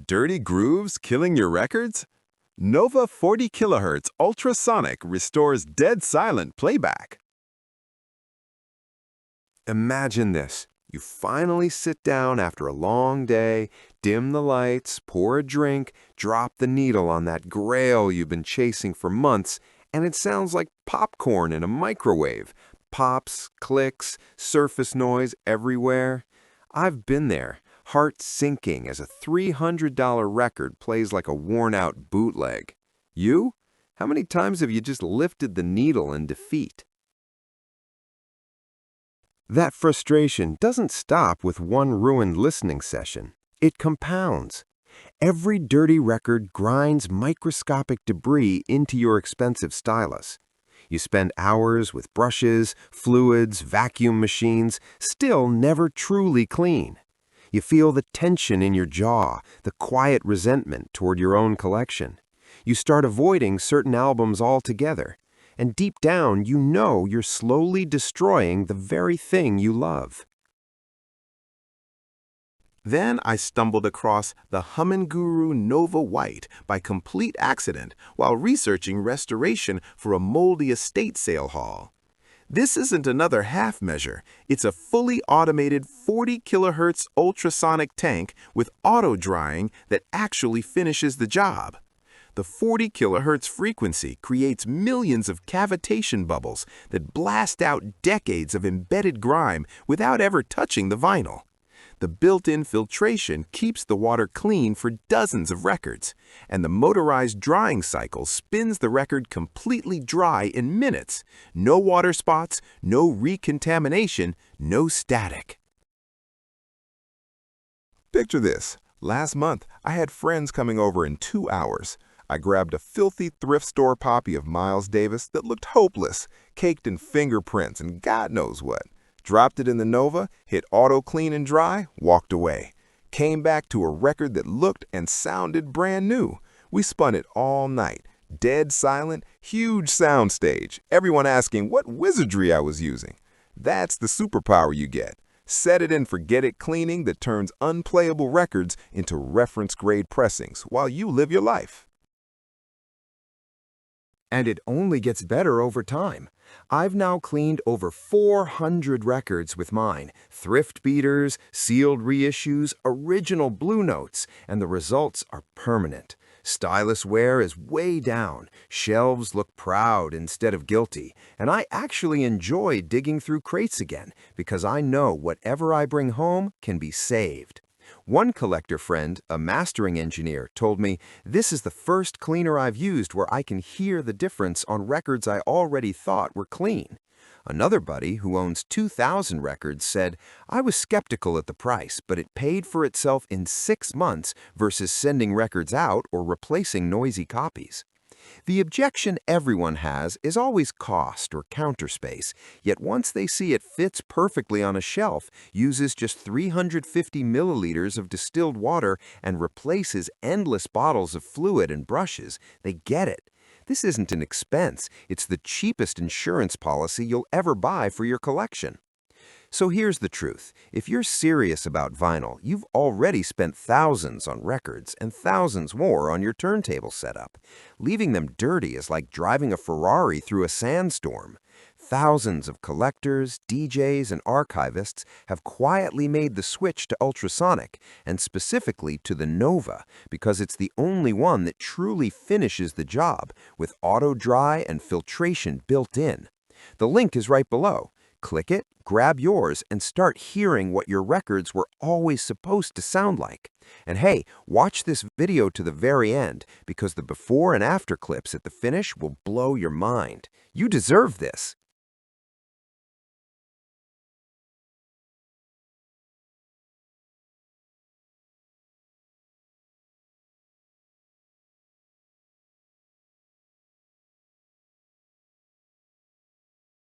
Dirty grooves killing your records? Nova 40 kHz Ultrasonic restores dead silent playback. Imagine this. You finally sit down after a long day, dim the lights, pour a drink, drop the needle on that grail you've been chasing for months, and it sounds like popcorn in a microwave. Pops, clicks, surface noise everywhere. I've been there, heart sinking as a $300 record plays like a worn-out bootleg. You? How many times have you just lifted the needle in defeat? That frustration doesn't stop with one ruined listening session. It compounds. Every dirty record grinds microscopic debris into your expensive stylus. You spend hours with brushes, fluids, vacuum machines, still never truly clean. You feel the tension in your jaw, the quiet resentment toward your own collection. You start avoiding certain albums altogether. And deep down, you know you're slowly destroying the very thing you love. Then I stumbled across the Hummin' Guru Nova White by complete accident while researching restoration for a moldy estate sale haul. This isn't another half measure. It's a fully automated 40 kHz ultrasonic tank with auto drying that actually finishes the job. The 40 kHz frequency creates millions of cavitation bubbles that blast out decades of embedded grime without ever touching the vinyl. The built-in filtration keeps the water clean for dozens of records, and the motorized drying cycle spins the record completely dry in minutes. No water spots, no recontamination, no static. Picture this. Last month, I had friends coming over in 2 hours. I grabbed a filthy thrift store copy of Miles Davis that looked hopeless, caked in fingerprints and God knows what. Dropped it in the Nova, hit auto clean and dry, walked away. Came back to a record that looked and sounded brand new. We spun it all night. Dead silent, huge soundstage. Everyone asking what wizardry I was using. That's the superpower you get. Set it and forget it cleaning that turns unplayable records into reference-grade pressings while you live your life. And it only gets better over time. I've now cleaned over 400 records with mine, thrift beaters, sealed reissues, original Blue Notes, and the results are permanent. Stylus wear is way down, shelves look proud instead of guilty, and I actually enjoy digging through crates again because I know whatever I bring home can be saved. One collector friend, a mastering engineer, told me, "This is the first cleaner I've used where I can hear the difference on records I already thought were clean." Another buddy, who owns 2,000 records, said, "I was skeptical at the price, but it paid for itself in 6 months versus sending records out or replacing noisy copies." The objection everyone has is always cost or counter space, yet once they see it fits perfectly on a shelf, uses just 350 milliliters of distilled water, and replaces endless bottles of fluid and brushes, they get it. This isn't an expense, it's the cheapest insurance policy you'll ever buy for your collection. So here's the truth. If you're serious about vinyl, you've already spent thousands on records and thousands more on your turntable setup. Leaving them dirty is like driving a Ferrari through a sandstorm. Thousands of collectors, DJs, and archivists have quietly made the switch to ultrasonic, and specifically to the Nova, because it's the only one that truly finishes the job, with auto dry and filtration built in. The link is right below. Click it, grab yours, and start hearing what your records were always supposed to sound like. And hey, watch this video to the very end, because the before and after clips at the finish will blow your mind. You deserve this.